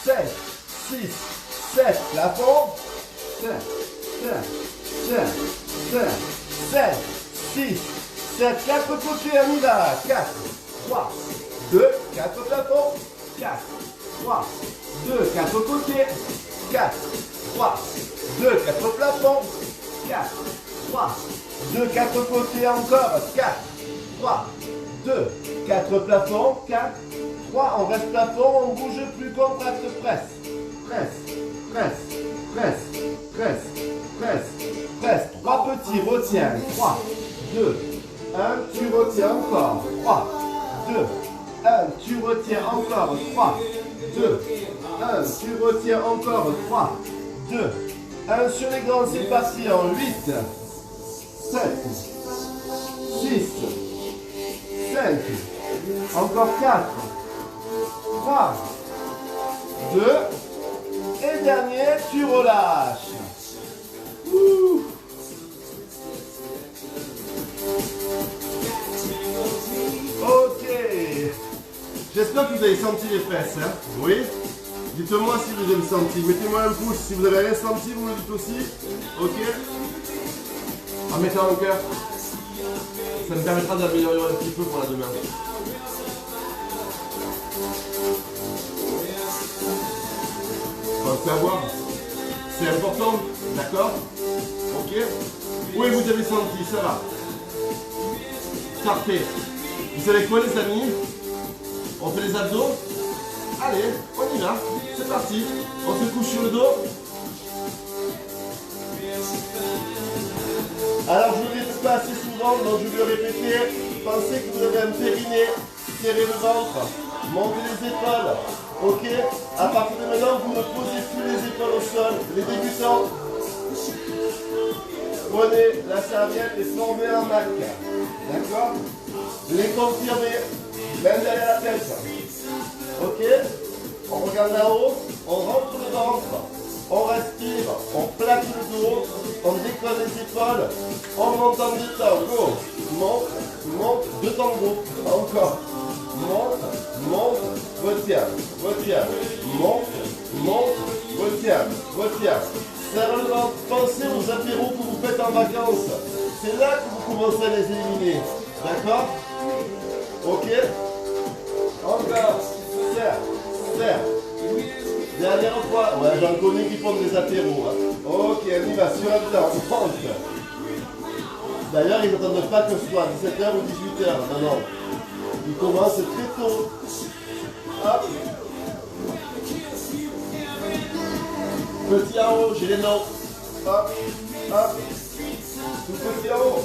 5, 6, 7, plafond. 5, 6, 7, 4 côtés, on y va. 4, 3, 2, 4 plafonds. 4, 3, 2, 4 côtés. 4, 3, 2, 4 plafonds. 4, 3, 2, 4 côtés encore. 4, 3, 2, 4 plafonds. 4, 3, on reste plafond, on bouge plus, contracte, presse. Presse. 3 petits, retiens. 3, 2, 1, tu retiens encore. 3, 2, 1, tu retiens encore. 3, 2, 1, tu retiens encore. 3, 2, 1 sur les grands, c'est parti en 8, 7, 6, 5, encore 4, 3, 2, et dernier, tu relâches. Ouh. Ok. J'espère que vous avez senti les fesses. Hein? Oui. Dites-moi si vous avez senti. Mettez-moi un pouce si vous avez rien senti, vous me le dites aussi. Ok. En mettant un cœur. Ça me permettra d'améliorer un petit peu pour la demain. Faut savoir. C'est important. D'accord? Ok. Oui, vous avez senti. Ça va. Parfait. Vous savez quoi les amis? On fait les abdos. Allez, on y va. C'est parti. On se couche sur le dos. Alors je ne le répète pas assez souvent, donc je vais le répéter. Pensez que vous avez un périnée. Serrez le ventre. Montez les épaules. Ok. À partir de maintenant, vous ne posez plus les épaules au sol. Les débutants. Prenez la serviette et formez un mac. D'accord? Les confirmés. Même derrière la tête. Ok? On regarde là-haut. On rentre le ventre. On respire. On plaque le dos. On décolle les épaules. On monte en deux temps. Go. Monte. Deux tangos. Encore. Monte. Retiens. Monte. Retiens. Serre le ventre. Pensez aux apéros que vous faites en vacances. C'est là que vous commencez à les éliminer. D'accord? Ok? Encore. Serre. Dernière fois. Ouais, j'en connais qui font des apéros. Hein. Ok, on y va. Sur un temps. Monte. D'ailleurs, ils n'attendent pas que ce soit 17h ou 18h. Non. Ils commencent très tôt. Hop. Petit en haut, j'ai les noms. Hop. Tout petit en haut.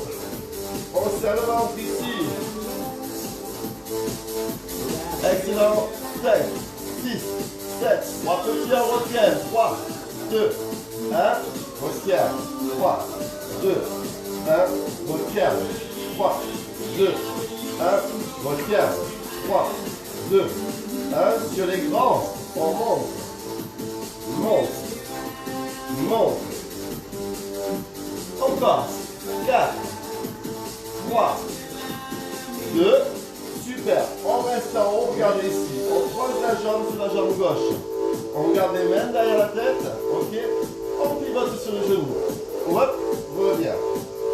On serre le ventre ici. Excellent. 5, 6, 7. 3 petits en retiennent. 3, 2, 1. Retiens. 3, 2, 1. Retiens. 3, 2, 1. Retiens. 3, 2, 1. Sur les grands, on monte. Encore. 4, 3, 2. Super. On reste en haut. Regardez ici. On croise la jambe sur la jambe gauche. On garde les mains derrière la tête. Ok. On pivote sur le genou. Hop. Reviens.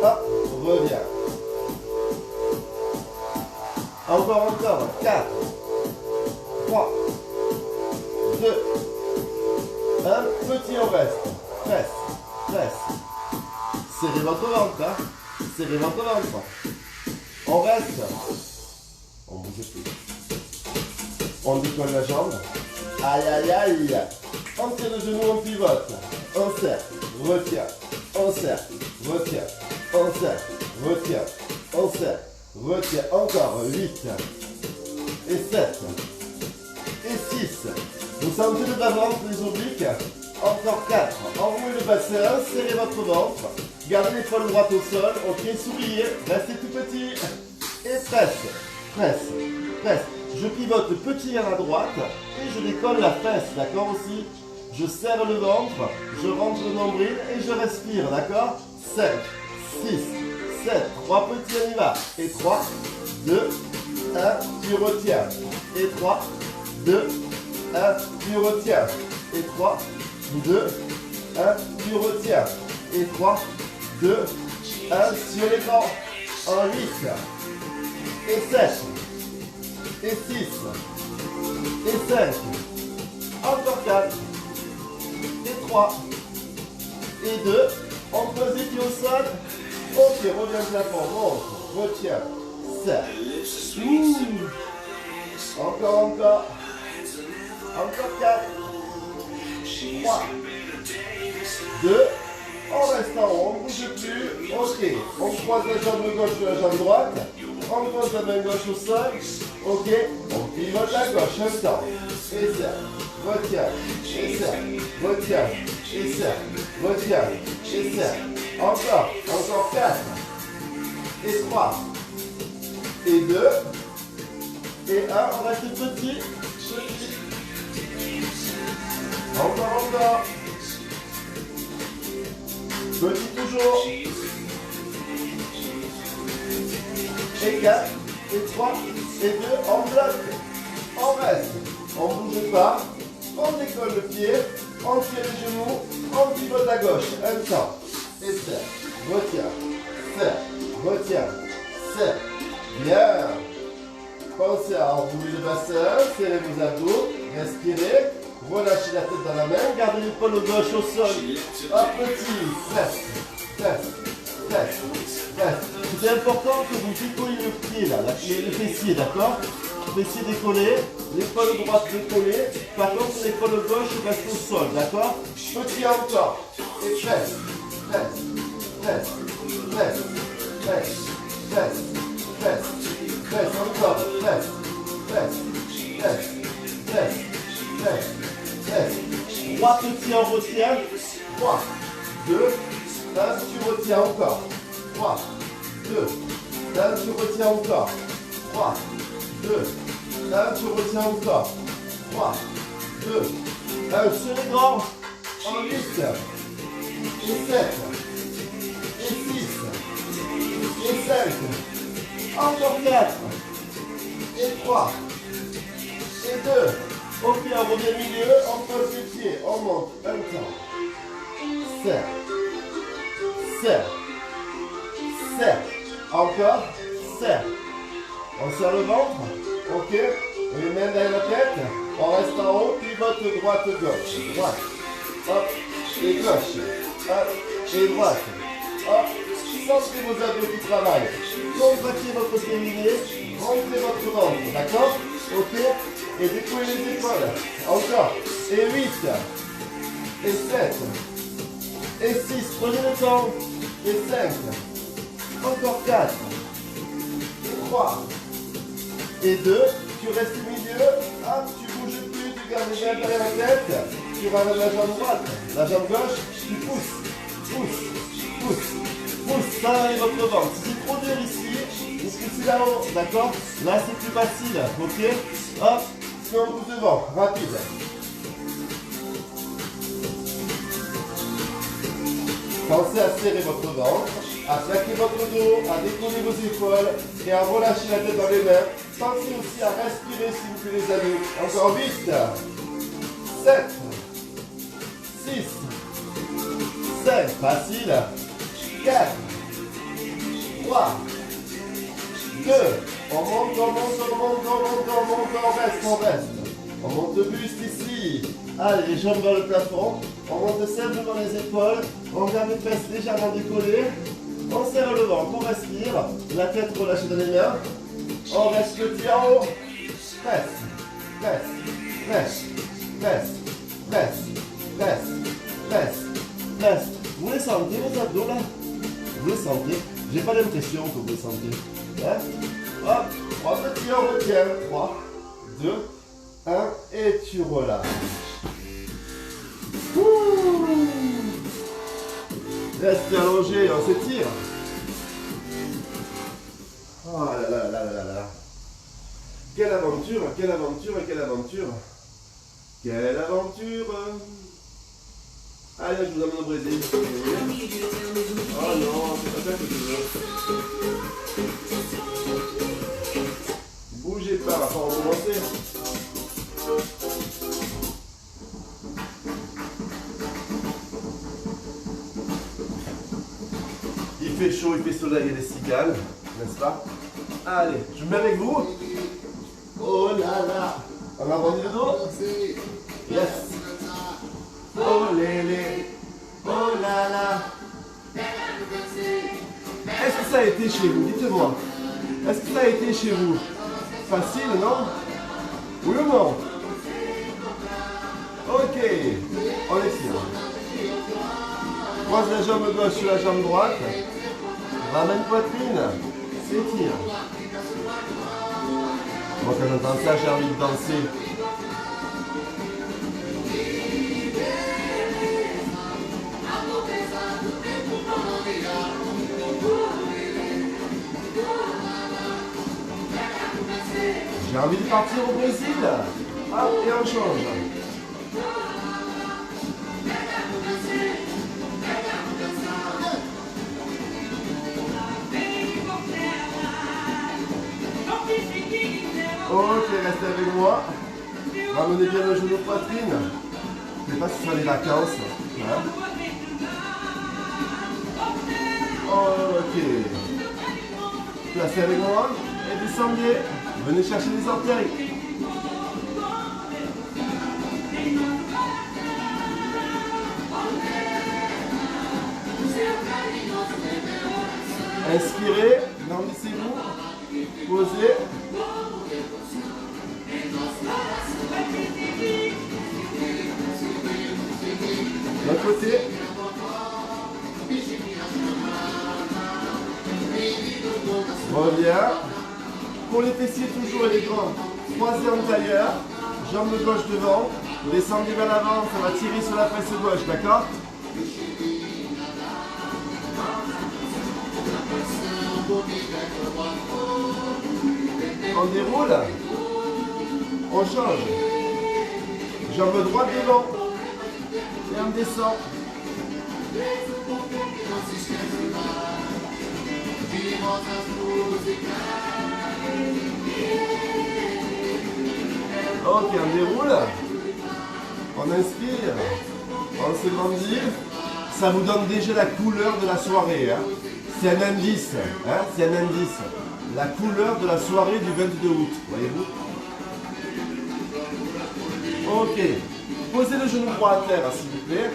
Hop. Reviens. Encore. 4, 3, 2, 1. Petit, on reste. Presse. Serrez votre ventre. Hein. Serrez votre ventre. On reste. On bouge plus. On décolle la jambe. Aïe. On tire le genou, on pivote. On serre. Retiens. On serre. Retiens. On serre. Retiens. On serre. Retiens. Encore. 8. Et 7. Et 6. Vous sentez le bas-ventre, les obliques? Encore 4. Enrouez le bassin. Serrez votre ventre. Gardez l'épaule droite au sol. Ok, souriez. Restez tout petit. Et presse. Je pivote petit vers la droite et je décolle la fesse, d'accord aussi? Je serre le ventre, je rentre le nombril et je respire, d'accord? 5, 6, 7, 3 petits, on y va. Et 3, 2, 1, tu retiens. Et 3, 2, 1, tu retiens. et 3, 2, 1, tu retiens, et 3, 2, 1, sur les bancs, en 8, et 7, et 6, et 5, encore 4, et 3, et 2, on pose les pieds au sol, ok, reviens de plafond, monte, retiens, 7, encore, encore 4, 3, 2, on reste en haut, on ne bouge plus, ok, on croise la jambe gauche sur la jambe droite, on pose la main gauche au sol, ok, on pivote la gauche un temps, et serre, retiens, et serre, retiens, et serre, retiens, et serre, encore 4, et 3, et 2, et 1, on reste petit, encore, petit toujours, et 4, et 3, et 2, on bloque, on reste, on ne bouge pas, on décolle le pied, on tire les genoux, on pivote à gauche, un temps, et serre, retiens, serre, bien, pensez à enrouler le bassin, serrez vos abdos, respirez, relâchez la tête dans la main, gardez l'épaule gauche au sol, hop petit, presse. C'est important que vous décollez le pied là, le fessier, d'accord? Le fessier décollé, l'épaule droite décollée, par contre l'épaule gauche reste au sol, d'accord? Petit encore, et presse, encore, presse. 3 petits en retient, 3, 2, 1, tu retiens encore, 3, 2, 1, tu retiens encore, 3, 2, 1, tu retiens encore, 3, 2, 1, sur les grands, en 8, et 7, et 6, et 5, encore 4, et 3, et 2, ok, on revient au milieu, on pose les pieds, on monte, un temps, serre, encore, serre, on serre le ventre, ok, et les mains derrière la tête, on reste en haut, pivote droite, hop, et gauche, hop, et droite, hop, sentez vos abdos qui travaillent, contractez votre périnée, rentrez votre ventre, d'accord, ok, et découlez les épaules, encore, et 8, et 7, et 6, prenez le temps, et 5, encore 4, et 3, et 2, tu restes au milieu, hop, tu bouges plus, tu gardes les mains derrière la tête, tu ramènes la jambe droite, la jambe gauche, tu pousses, ça arrive votre ventre. Si c'est trop dur ici, vous poussez là-haut, d'accord? Là c'est plus facile, ok? Hop, sinon on pousse devant, rapide. Pensez à serrer votre ventre, à plaquer votre dos, à décoller vos épaules et à relâcher la tête dans les mains. Pensez aussi à respirer s'il vous plaît les amis. Encore 8, 7, 6, 5, facile, 4, 3, 2, on monte, on reste. On monte le buste ici. Allez, les jambes vers le plafond. On monte simplement les épaules. On garde les fesses légèrement décollées. On serre le ventre, on respire. La tête relâchée dans les mains. On reste le pied en haut. Presse. Vous les sentez, vos abdos là? Vous les sentez? J'ai pas l'impression que vous les sentez. Hein? Hop, 3 petits, on retient. 3, 2, 1, et tu relâches. Reste allongé, on s'étire. Oh là là là là là. Quelle aventure. Allez, je vous emmène au Brésil. Oh non, c'est pas ça que je veux. Bougez pas, on va recommencer. chaud, il fait soleil et des cigales, n'est-ce pas? Allez, je me mets avec vous. Oh là là. On arrondit le dos. Yes. Oh lélé. Oh là là. Est-ce que ça a été chez vous? Dites-moi. Est-ce que ça a été chez vous? Facile, non? Oui ou non? Ok. On étire. Croise la jambe gauche sur la jambe droite. Ramène poitrine. S'étire. Moi quand j'entends ça, j'ai envie de danser. J'ai envie de partir au Brésil. Hop, et on change. Ok, restez avec moi. Ramenez bien le genou poitrine. Je ne sais pas si ce sont les vacances. Hein? Ok. Placez avec moi et descendez. Venez chercher les orteils. Inspirez, grandissez-vous, posez. D'un côté. Reviens. Pour les fessiers toujours et les grands, croisez en tailleur, jambe gauche devant, descendez vers l'avant, ça va tirer sur la fesse gauche, d'accord? On déroule, on change, jambe droite devant, et on descend. Ok, on déroule, on inspire, on se grandit, ça vous donne déjà la couleur de la soirée. Hein. C'est un indice, hein, c'est un indice. La couleur de la soirée du 22 août, voyez-vous? Ok, posez le genou droit à terre, s'il vous plaît.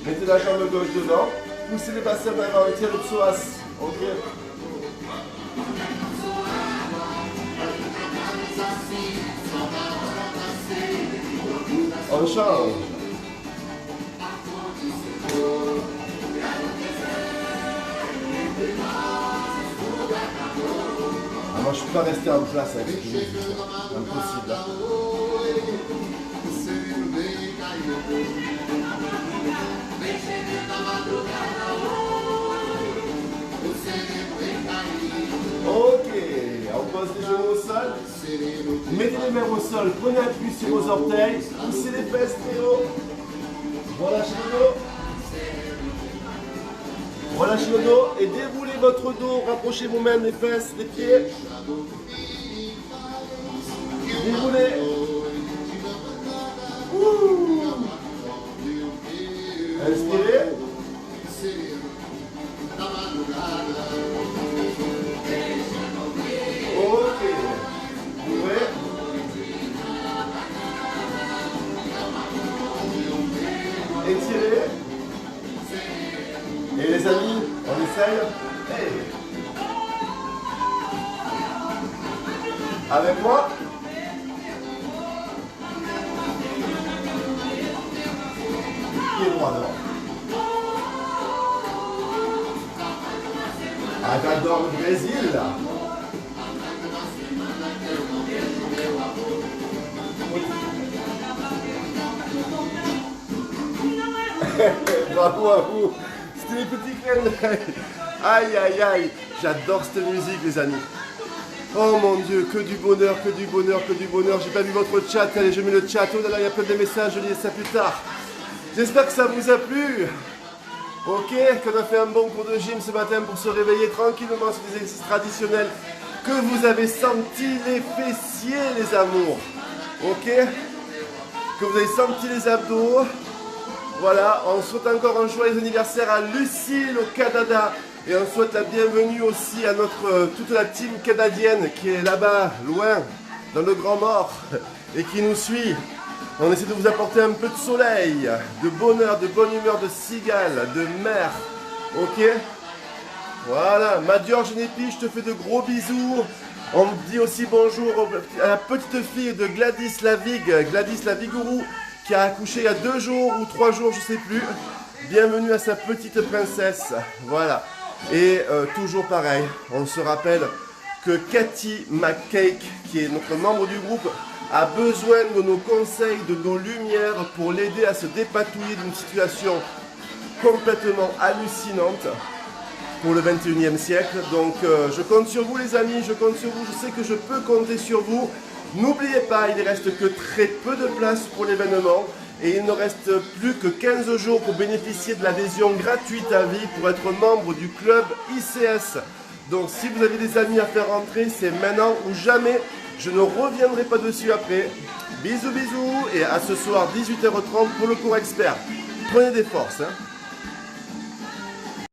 Mettez la jambe gauche devant, poussez les bassins vers l'avant, tirez le psoas. Ok. On change. Ah, moi je ne peux pas rester en place avec vous. Impossible. Ok, on pose les genoux au sol. Mettez les mains au sol, prenez appui sur vos orteils, poussez les fesses très haut. Relâchez le dos. Relâchez le dos et déroulez votre dos. Rapprochez vos mains des fesses, des pieds. Déroulez. Inspirez. Ok. Ouvrez. Étirez. Et les amis, on essaye. Hey. Avec moi. Pied droit devant. Ah, j'adore le Brésil là. Bravo à vous. C'était les petits clins d'œil. Aïe aïe aïe. J'adore cette musique les amis. Oh mon Dieu, que du bonheur, que du bonheur, que du bonheur. J'ai pas vu votre chat. Allez, je mets le chat. Oh là là, il y a plein de messages. Je lis ça plus tard. J'espère que ça vous a plu. Ok, qu'on a fait un bon cours de gym ce matin pour se réveiller tranquillement sur des exercices traditionnels. Que vous avez senti les fessiers, les amours. Ok, que vous avez senti les abdos. Voilà, on souhaite encore un joyeux anniversaire à Lucille au Canada. Et on souhaite la bienvenue aussi à toute la team canadienne qui est là-bas, loin, dans le Grand Nord, et qui nous suit. On essaie de vous apporter un peu de soleil, de bonheur, de bonne humeur, de cigales, de mer. Ok? Voilà, Madior Genepi, je te fais de gros bisous. On me dit aussi bonjour à la petite fille de Gladys la Vigourou, qui a accouché il y a 2 jours ou 3 jours, je sais plus. Bienvenue à sa petite princesse. Voilà. Et toujours pareil, on se rappelle que Cathy McCake, qui est notre membre du groupe, a besoin de nos conseils, de nos lumières pour l'aider à se dépatouiller d'une situation complètement hallucinante pour le 21e siècle. Donc je compte sur vous les amis, je compte sur vous, je sais que je peux compter sur vous. N'oubliez pas, il ne reste que très peu de place pour l'événement et il ne reste plus que 15 jours pour bénéficier de l'adhésion gratuite à vie pour être membre du club ICS. Donc si vous avez des amis à faire rentrer, c'est maintenant ou jamais. Je ne reviendrai pas dessus après. Bisous bisous et à ce soir 18h30 pour le cours expert. Prenez des forces. Hein.